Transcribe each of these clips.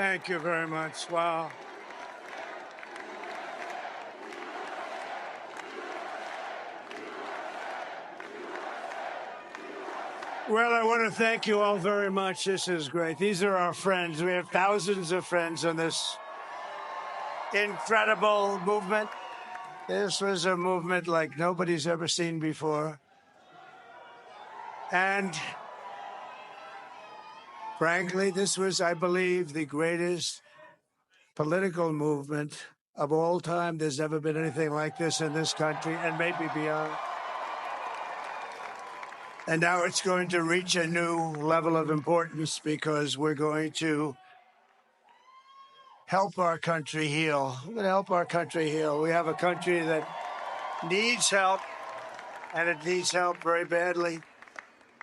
Thank you very much. Wow. Well, I want to thank you all very much. This is great. These are our friends. We have thousands of friends on this incredible movement. This was a movement like nobody's ever seen before. And frankly, this was, I believe, the greatest political movement of all time. There's never been anything like this in this country and maybe beyond. And now it's going to reach a new level of importance because we're going to help our country heal. We're going to help our country heal. We have a country that needs help, and it needs help very badly.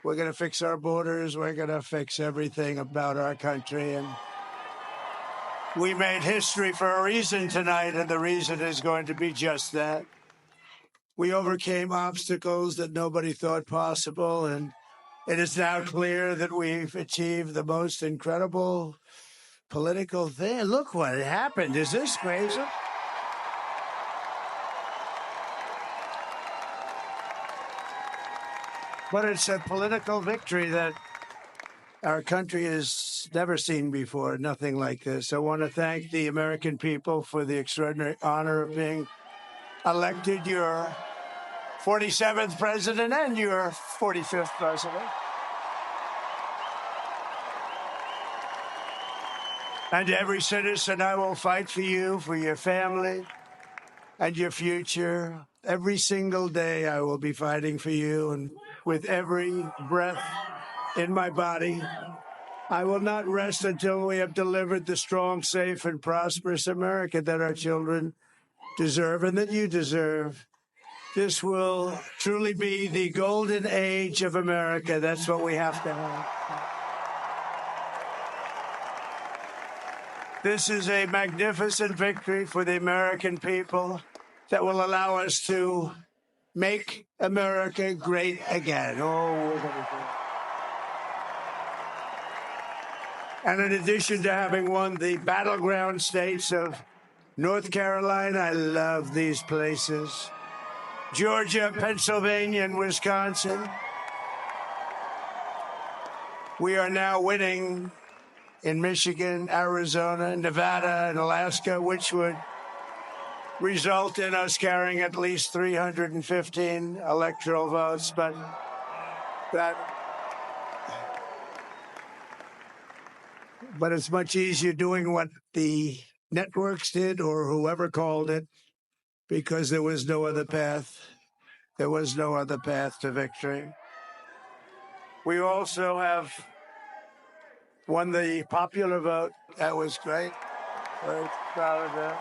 We're going to fix our borders. We're going to fix everything about our country. And we made history for a reason tonight, and the reason is going to be just that. We overcame obstacles that nobody thought possible, and it is now clear that we've achieved the most incredible political thing. Look what happened. Is this crazy? But it's a political victory that our country has never seen before, nothing like this. I want to thank the American people for the extraordinary honor of being elected your 47th president and your 45th president. And every citizen, I will fight for you, for your family, and your future. Every single day, I will be fighting for you, and with every breath in my body, I will not rest until we have delivered the strong, safe, and prosperous America that our children deserve and that you deserve. This will truly be the golden age of America. That's what we have to have. This is a magnificent victory for the American people that will allow us to make America great again. Oh, we're going to do it. And in addition to having won the battleground states of North Carolina, I love these places, Georgia, Pennsylvania, and Wisconsin, we are now winning in Michigan, Arizona, Nevada, and Alaska, which would result in us carrying at least 315 electoral votes. But it's much easier doing what the networks did or whoever called it, because there was no other path. There was no other path to victory. We also have won the popular vote. That was great. Very proud of that.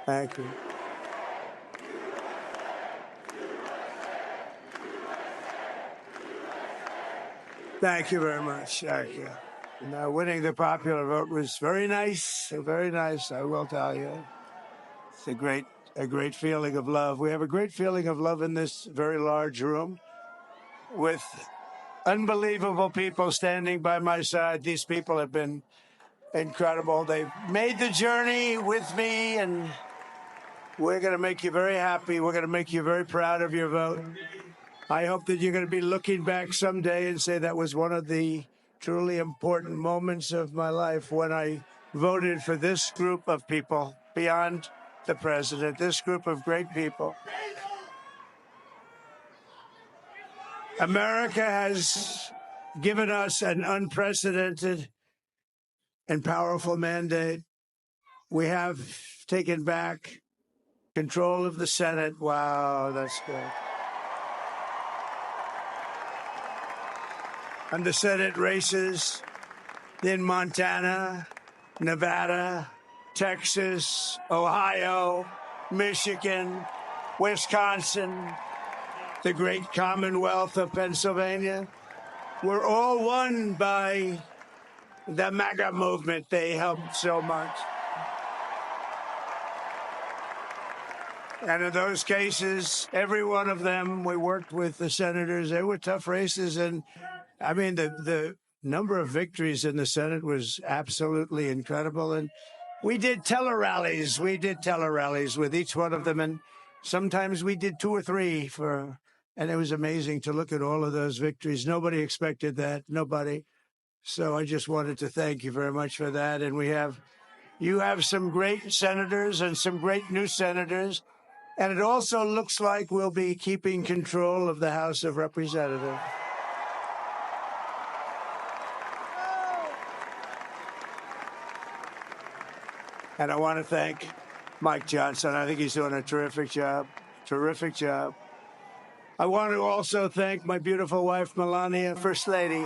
Thank you. Thank you very much. Thank you. Now, winning the popular vote was very nice. Very nice, I will tell you. It's a great feeling of love. We have a great feeling of love in this very large room with unbelievable people standing by my side. These people have been incredible. They've made the journey with me, and we're going to make you very happy. We're going to make you very proud of your vote. I hope that you're going to be looking back someday and say that was one of the truly important moments of my life when I voted for this group of people beyond the president, this group of great people. America has given us an unprecedented and powerful mandate. We have taken back control of the Senate. Wow, that's good. And the Senate races in Montana, Nevada, Texas, Ohio, Michigan, Wisconsin, the great Commonwealth of Pennsylvania, were all won by the MAGA movement. They helped so much. And in those cases, every one of them, we worked with the senators. They were tough races. And I mean, the number of victories in the Senate was absolutely incredible. And we did tele-rallies. We did tele-rallies with each one of them. And sometimes we did 2 or 3 and it was amazing to look at all of those victories. Nobody expected that. Nobody. So I just wanted to thank you very much for that. And you have some great senators and some great new senators. And it also looks like we'll be keeping control of the House of Representatives. And I want to thank Mike Johnson. I think he's doing a terrific job. Terrific job. I want to also thank my beautiful wife, Melania, First Lady.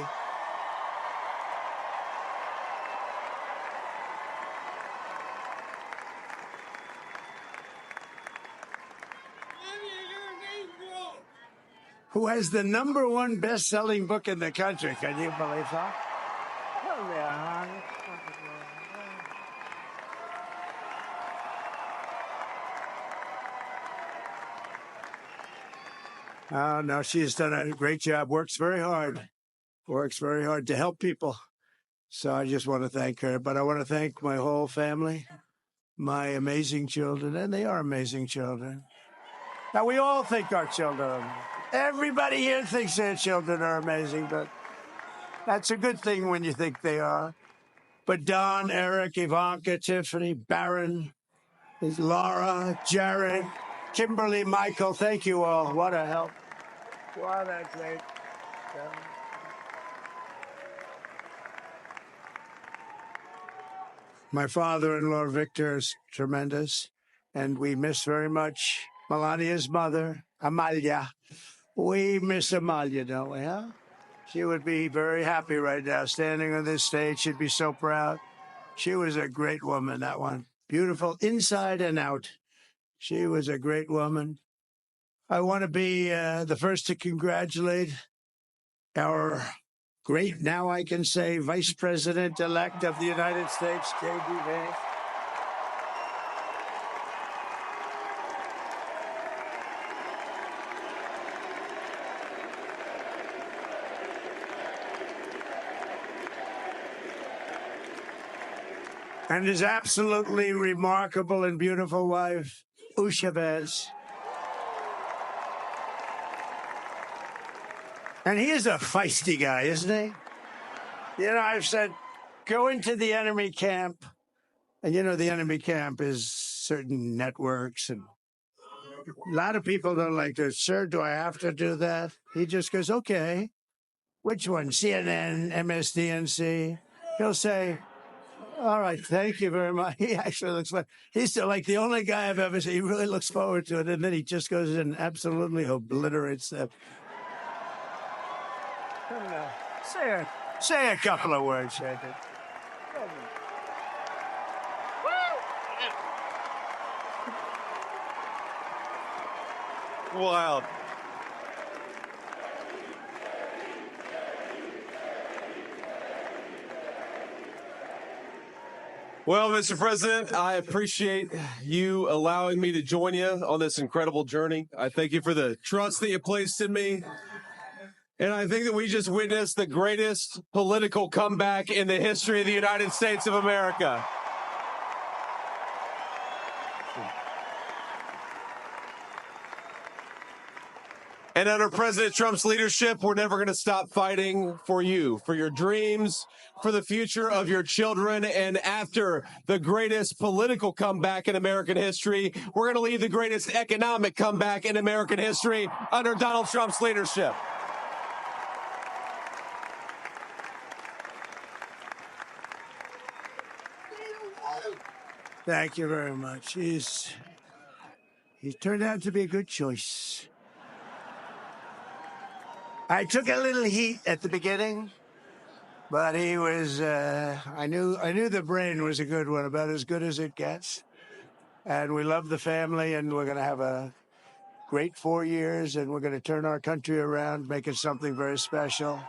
Who has the #1 best-selling book in the country. Can you believe that? Oh, no, she's done a great job. Works very hard to help people. So I just want to thank her. But I want to thank my whole family, my amazing children, and they are amazing children. Now, we all think our children are amazing. Everybody here thinks their children are amazing, but that's a good thing when you think they are. But Don, Eric, Ivanka, Tiffany, Barron, Laura, Jared, Kimberly, Michael, thank you all. What a help. What a great help. My father-in-law, Victor, is tremendous, and we miss very much Melania's mother, Amalia. We miss Amalia, don't we, huh? She would be very happy right now, standing on this stage. She'd be so proud. She was a great woman, that one. Beautiful inside and out. She was a great woman. I want to be the first to congratulate our great, now I can say, Vice President-elect of the United States, J.D. Vance. And his absolutely remarkable and beautiful wife, Usha Vance. And he is a feisty guy, isn't he? You know, I've said, go into the enemy camp. And, you know, the enemy camp is certain networks. And a lot of people don't like this. Sir, do I have to do that? He just goes, okay. Which one? CNN, MSDNC? He'll say, all right, thank you very much. He actually looks like he's like the only guy I've ever seen. He really looks forward to it. And then he just goes and absolutely obliterates them. Say a couple of words, Shannon. Wild. Well, Mr. President, I appreciate you allowing me to join you on this incredible journey. I thank you for the trust that you placed in me. And I think that we just witnessed the greatest political comeback in the history of the United States of America. And under President Trump's leadership, we're never going to stop fighting for you, for your dreams, for the future of your children. And after the greatest political comeback in American history, we're going to lead the greatest economic comeback in American history under Donald Trump's leadership. Thank you very much. He's turned out to be a good choice. I took a little heat at the beginning, but he was, I knew the brain was a good one, about as good as it gets. And we love the family, and we're going to have a great 4 years, and we're going to turn our country around, make it something very special.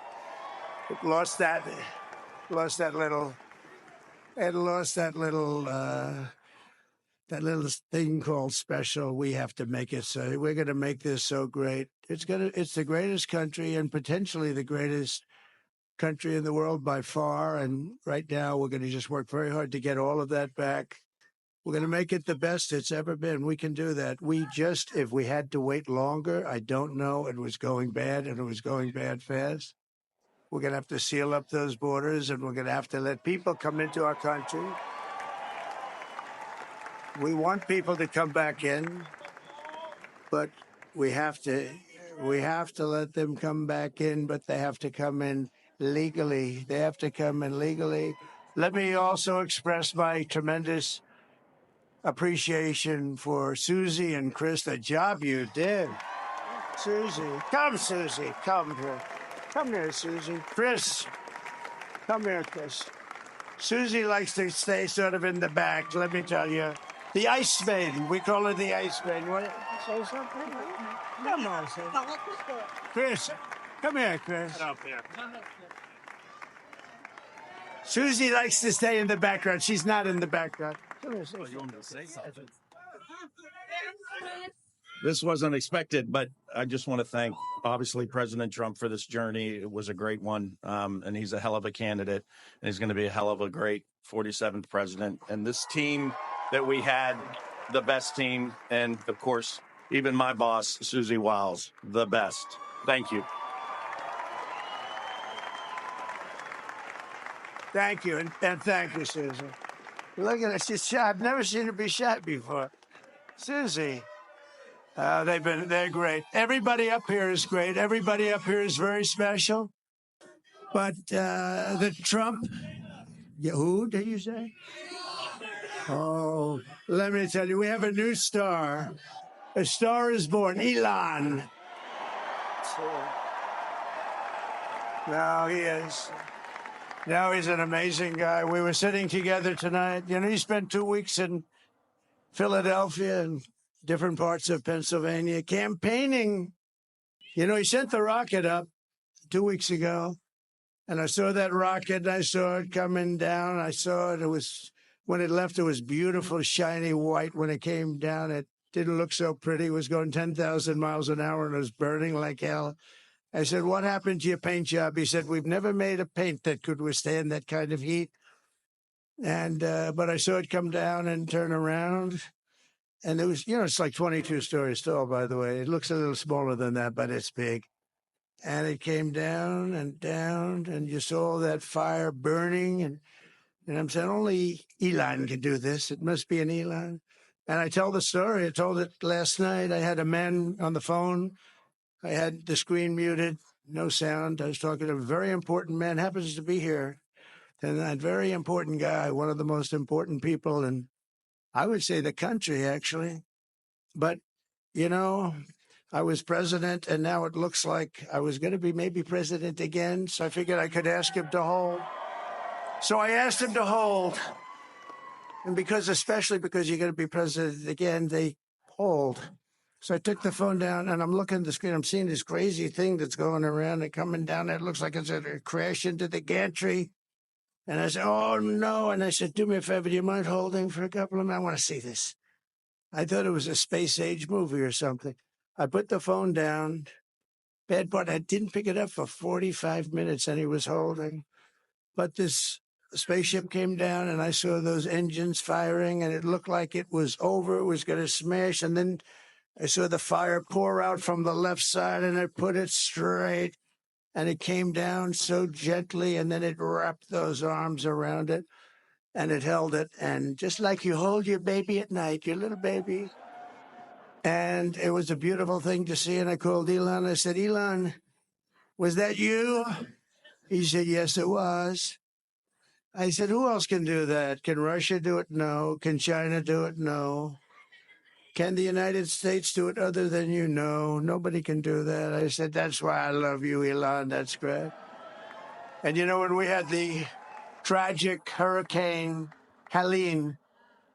It lost that little that little thing called special. We have to make it so. We're going to make this so great. It's the greatest country and potentially the greatest country in the world by far. And right now, we're going to just work very hard to get all of that back. We're going to make it the best it's ever been. We can do that. If we had to wait longer, I don't know. It was going bad, and it was going bad fast. We're going to have to seal up those borders, and we're going to have to let people come into our country. We want people to come back in, but we have to let them come back in, but they have to come in legally. They have to come in legally. Let me also express my tremendous appreciation for Susie and Chris, the job you did. Susie, come here. Come here, Susie. Chris, come here, Chris. Susie likes to stay sort of in the back, let me tell you. The Ice Maiden. We call her the Ice Maiden. Want to say something? Come on, Chris. Come here, Chris. Get up here. Susie likes to stay in the background. She's not in the background. Come here, Susie. You want me to say something? This wasn't expected, but I just want to thank, obviously, President Trump for this journey. It was a great one, and he's a hell of a candidate, and he's going to be a hell of a great 47th president. And this team that we had, the best team, and, of course, even my boss, Susie Wiles, the best. Thank you. Thank you, and thank you, Susie. Look at her. She's shot. I've never seen her be shot before. Susie. They're great. Everybody up here is great. Everybody up here is very special. But the Trump, who did you say? Oh, let me tell you, we have a new star. A star is born, Elon. Now he is. Now he's an amazing guy. We were sitting together tonight. You know, he spent 2 weeks in Philadelphia and different parts of Pennsylvania campaigning. You know, he sent the rocket up 2 weeks ago, and I saw that rocket, and I saw it coming down. I saw it. It was, when it left, it was beautiful, shiny white. When it came down, it didn't look so pretty. It was going 10,000 miles an hour, and it was burning like hell. I said, what happened to your paint job? He said, we've never made a paint that could withstand that kind of heat. And but I saw it come down and turn around. And it was, you know, it's like 22 stories tall, by the way. It looks a little smaller than that, but it's big. And it came down, and you saw that fire burning. And I'm saying, only Elon can do this. It must be an Elon. And I tell the story. I told it last night. I had a man on the phone. I had the screen muted, no sound. I was talking to a very important man, happens to be here. And that very important guy, one of the most important people in, I would say, the country, actually. But, you know, I was president, and now it looks like I was going to be maybe president again. So I figured I could ask him to hold. So I asked him to hold. And especially because you're going to be president again, they hold. So I took the phone down, and I'm looking at the screen. I'm seeing this crazy thing that's going around and coming down. It looks like it's going to crash into the gantry. And I said, oh, no. And I said, do me a favor. Do you mind holding for a couple of minutes? I want to see this. I thought it was a space-age movie or something. I put the phone down. Bad part, I didn't pick it up for 45 minutes, and he was holding. But this spaceship came down, and I saw those engines firing, and it looked like it was over. It was going to smash. And then I saw the fire pour out from the left side, and it put it straight. And it came down so gently, and then it wrapped those arms around it, and it held it. And just like you hold your baby at night, your little baby. And it was a beautiful thing to see. And I called Elon. I said, Elon, was that you? He said, yes, it was. I said, who else can do that? Can Russia do it? No. Can China do it? No. Can the United States do it other than you? No. Nobody can do that. I said, that's why I love you, Elon. That's great. And, you know, when we had the tragic Hurricane Helene,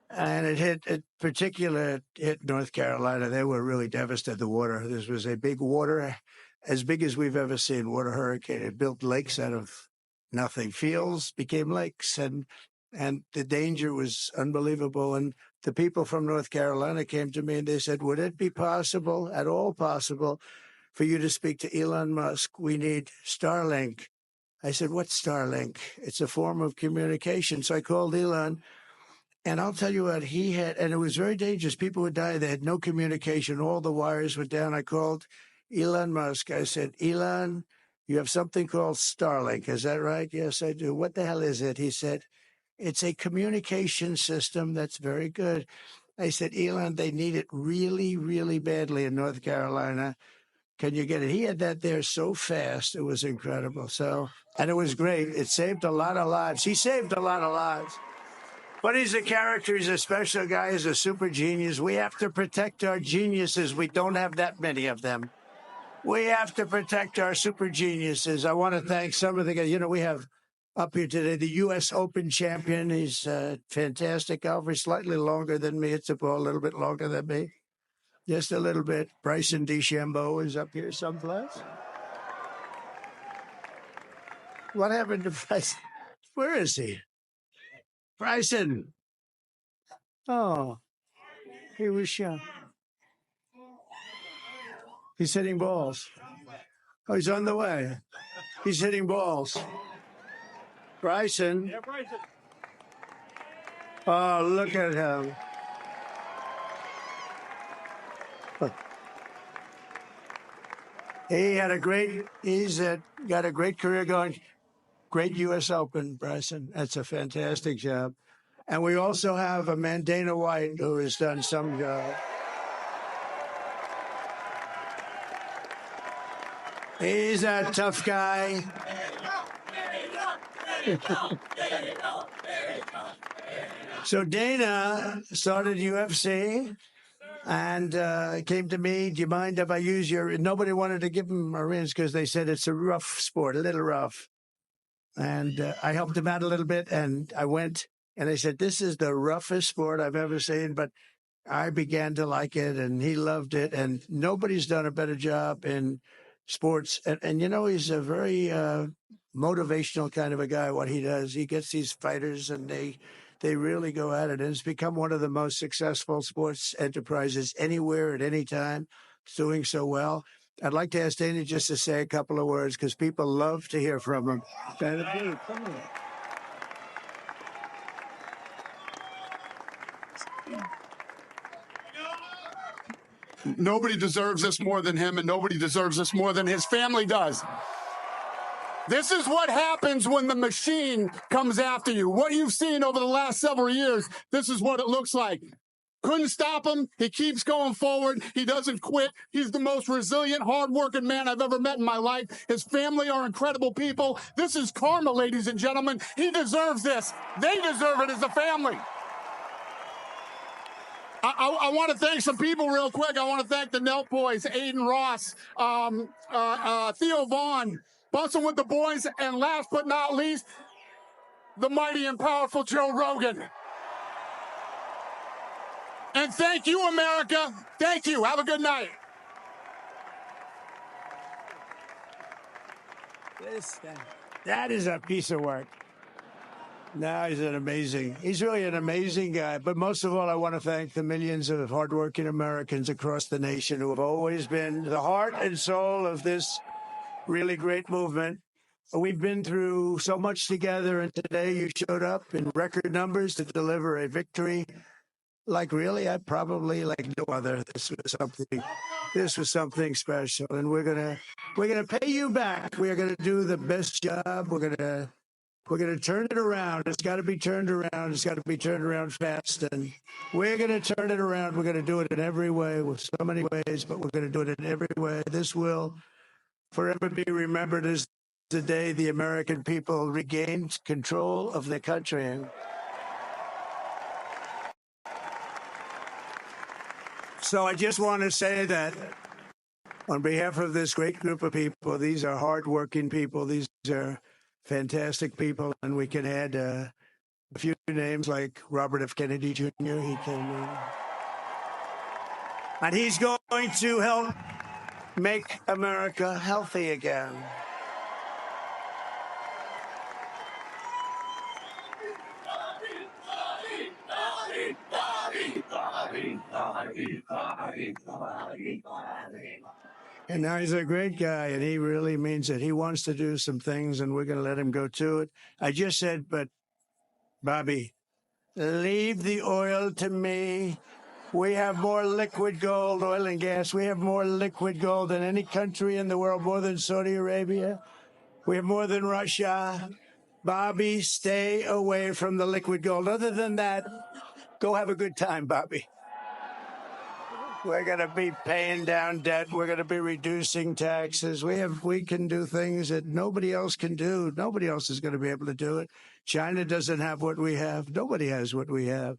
and it hit North Carolina, they were really devastated. The water, this was a big water, as big as we've ever seen, water hurricane. It built lakes out of nothing. Fields became lakes, and and the danger was unbelievable. And the people from North Carolina came to me and they said, would it be possible, at all possible, for you to speak to Elon Musk? We need Starlink. I said, what's Starlink? It's a form of communication. So I called Elon, and I'll tell you what, he had, and it was very dangerous. People would die. They had no communication. All the wires were down. I called Elon Musk. I said, Elon, you have something called Starlink. Is that right? Yes, I do. What the hell is it? He said, it's a communication system that's very good. I said, Elon, they need it really, really badly in North Carolina. Can you get it? He had that there so fast. It was incredible. So, and it was great. It saved a lot of lives. He saved a lot of lives. But he's a character. He's a special guy. He's a super genius. We have to protect our geniuses. We don't have that many of them. We have to protect our super geniuses. I want to thank some of the guys. You know, we have up here today the U.S. Open champion. He's fantastic golfer. He's slightly longer than me. It's a ball, a little bit longer than me. Just a little bit. Bryson DeChambeau is up here someplace. What happened to Bryson? Where is he? Bryson. Oh, he was shot. He's hitting balls. Oh, he's on the way. He's hitting balls. Bryson. Yeah, Bryson. Oh, look at him. He's got a great career going. Great U.S. Open, Bryson. That's a fantastic job. And we also have a man, Dana White, who has done some job. He's a tough guy. So Dana started UFC and came to me. Do you mind if I use your? Nobody wanted to give him a rinse because they said it's a rough sport, a little rough. And I helped him out a little bit, and I went and I said, "This is the roughest sport I've ever seen," but I began to like it, and he loved it. And nobody's done a better job in sports. And you know, he's a very motivational kind of a guy. What he does, he gets these fighters, and they really go at it. And it's become one of the most successful sports enterprises anywhere at any time. It's doing so well. I'd like to ask Dana just to say a couple of words because people love to hear from him. Dana, come on. Nobody deserves this more than him, and nobody deserves this more than his family does. This is what happens when the machine comes after you. What you've seen over the last several years, this is what it looks like. Couldn't stop him. He keeps going forward. He doesn't quit. He's the most resilient, hardworking man I've ever met in my life. His family are incredible people. This is karma, ladies and gentlemen. He deserves this. They deserve it as a family. I want to thank some people real quick. I want to thank the Nelk boys, Aiden Ross, Theo Vaughn, Bussin' with the Boys, and last but not least, the mighty and powerful Joe Rogan. And thank you, America. Thank you. Have a good night. That is a piece of work. Now he's really an amazing guy. But most of all, I want to thank the millions of hardworking Americans across the nation who have always been the heart and soul of this really great movement. We've been through so much together, and today you showed up in record numbers to deliver a victory like really, I probably like no other. This was something special, and we're gonna pay you back. We're gonna do the best job. We're gonna turn it around. It's got to be turned around. It's got to be turned around fast, and we're gonna turn it around. We're gonna do it in every way, with so many ways, but we're gonna do it in every way. This will forever be remembered as the day the American people regained control of their country. So I just want to say that on behalf of this great group of people, these are hardworking people. These are fantastic people. And we can add a few names like Robert F. Kennedy Jr. He came in. And he's going to help make America healthy again. And now he's a great guy, and he really means it. He wants to do some things, and we're going to let him go to it. I just said, but Bobby, leave the oil to me. We have more liquid gold, oil and gas. We have more liquid gold than any country in the world, more than Saudi Arabia. We have more than Russia. Bobby, stay away from the liquid gold. Other than that, go have a good time, Bobby. We're going to be paying down debt. We're going to be reducing taxes. We can do things that nobody else can do. Nobody else is going to be able to do it. China doesn't have what we have. Nobody has what we have.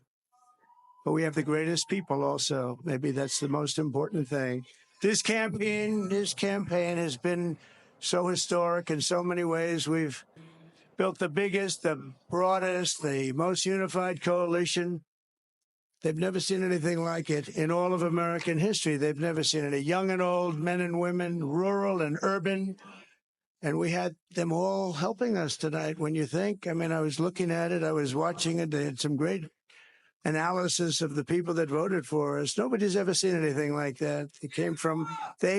But we have the greatest people also. Maybe that's the most important thing. This campaign has been so historic in so many ways. We've built the biggest, the broadest, the most unified coalition. They've never seen anything like it in all of American history. They've never seen it. Young and old, men and women, rural and urban. And we had them all helping us tonight. When you think, I mean, I was looking at it, I was watching it. They had some great analysis of the people that voted for us. Nobody's ever seen anything like that. They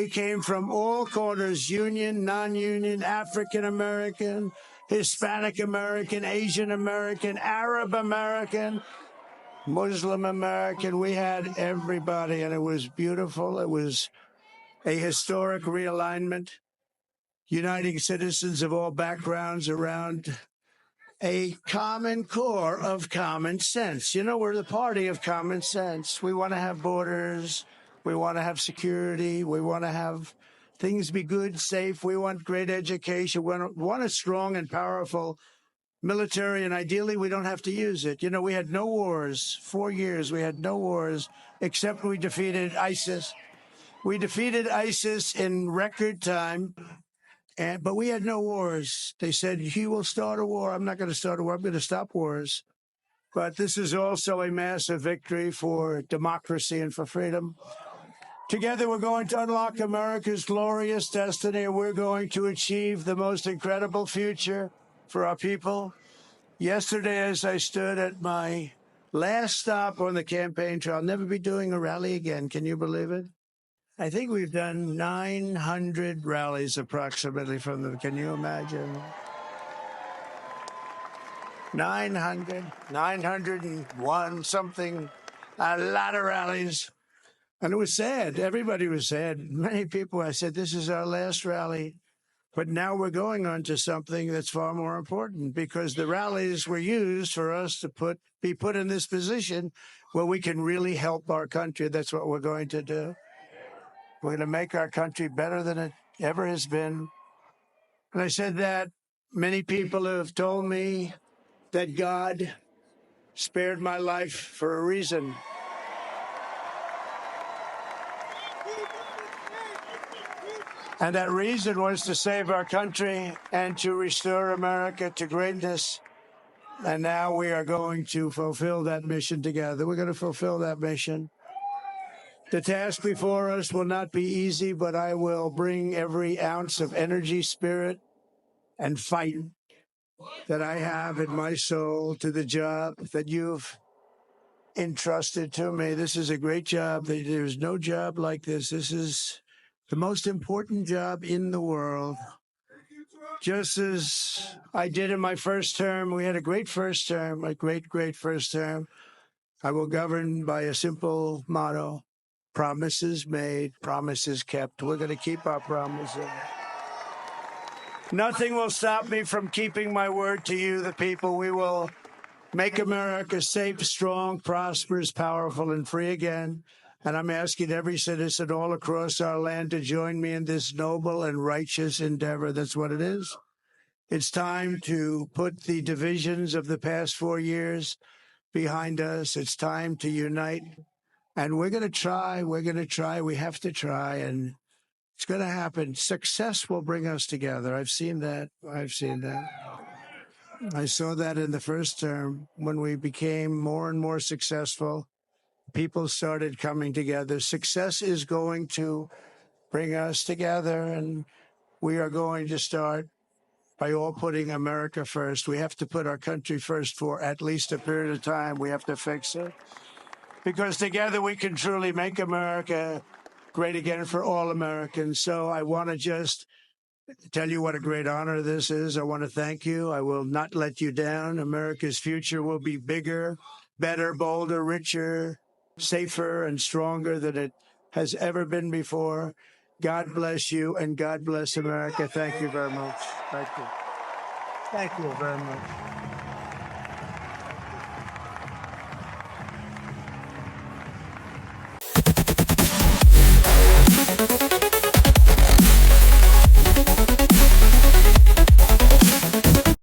came from all corners, union, non-union, African American, Hispanic American, Asian American, Arab American, Muslim American. We had everybody, and it was beautiful. It was a historic realignment, uniting citizens of all backgrounds around a common core of common sense. You know, we're the party of common sense. We want to have borders. We want to have security. We want to have things be good, safe. We want great education. We want a strong and powerful military, and ideally we don't have to use it. You know, we had no wars. 4 years we had no wars, except we defeated ISIS. We defeated ISIS in record time, but we had no wars. They said, he will start a war. I'm not going to start a war. I'm going to stop wars. But this is also a massive victory for democracy and for freedom. Together, we're going to unlock America's glorious destiny, and we're going to achieve the most incredible future for our people. Yesterday, as I stood at my last stop on the campaign trail, I'll never be doing a rally again. Can you believe it? I think we've done 900 rallies approximately from them. Can you imagine? 901 something, a lot of rallies. And it was sad. Everybody was sad. Many people, I said, this is our last rally. But now we're going on to something that's far more important, because the rallies were used for us to be put in this position where we can really help our country. That's what we're going to do. We're going to make our country better than it ever has been. And I said that many people have told me that God spared my life for a reason. And that reason was to save our country and to restore America to greatness. And now we are going to fulfill that mission together. We're going to fulfill that mission. The task before us will not be easy, but I will bring every ounce of energy, spirit, and fight that I have in my soul to the job that you've entrusted to me. This is a great job. There's no job like this. This is the most important job in the world. Just as I did in my first term, we had a great first term, a great first term. I will govern by a simple motto: promises made, promises kept. We're going to keep our promises. Nothing will stop me from keeping my word to you, the people. We will make America safe, strong, prosperous, powerful, and free again. And I'm asking every citizen all across our land to join me in this noble and righteous endeavor. That's what it is. It's time to put the divisions of the past 4 years behind us. It's time to unite. And we're going to try. We're going to try. We have to try. And it's going to happen. Success will bring us together. I've seen that. I saw that in the first term when we became more and more successful. People started coming together. Success is going to bring us together, and we are going to start by all putting America first. We have to put our country first for at least a period of time. We have to fix it. because together we can truly make America great again for all Americans. So I want to just tell you what a great honor this is. I want to thank you. I will not let you down. America's future will be bigger, better, bolder, richer, safer, and stronger than it has ever been before. God bless you, and God bless America. Thank you very much. Thank you. Thank you very much.